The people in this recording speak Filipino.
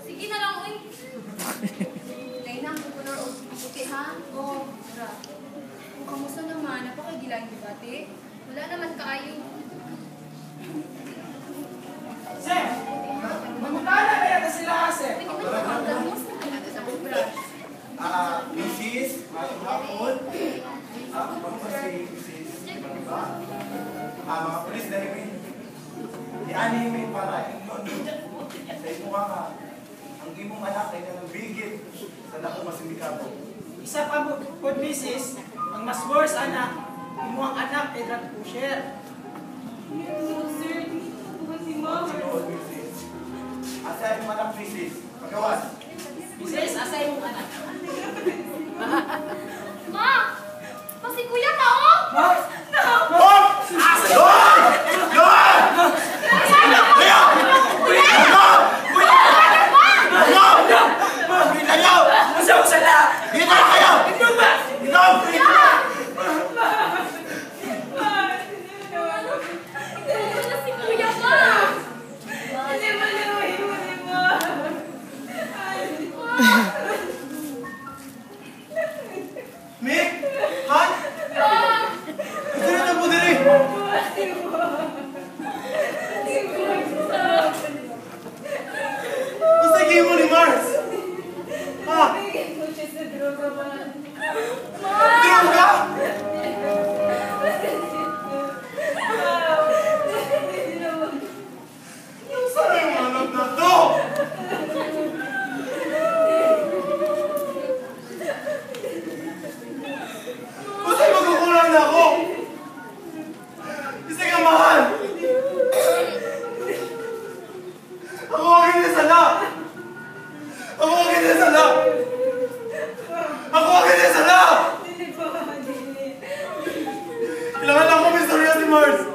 Sige na lang, uy. Dahil na, kukunor o puti, ha? Oo, tara. Kung kamusta naman, napakagilaan yung bati. Wala naman kaayo. Sir! Mamutala kaya na sila, sir! Mrs. Mahapon. Ako si Mrs. Maniba. Mga polis dahil i-anime para ingon. Sa imo ka, ang imong anak ay nangbigit sa dako masindikato. Isa pa po, Mrs. Ang mas worse, anak. Imo ang anak ay drug pusher. Sir, si Mama. Sinood, Mrs. Asa imong anak, Mrs. Pagawas. Mrs. Asa imong anak? Ma! Pa si Kuya ka, oh! Ma! Lord! Lord! Lord! Mick! Han! Ito na po din eh! Basta game mo ni Mars! Ha? Droga? Saan yung anak na to? Basta magkukulang na ako! Isa ka mahal! Ako ang inisala! Ako ang inisala! Ako ang inisala! Kailangan ako may storya si Mars!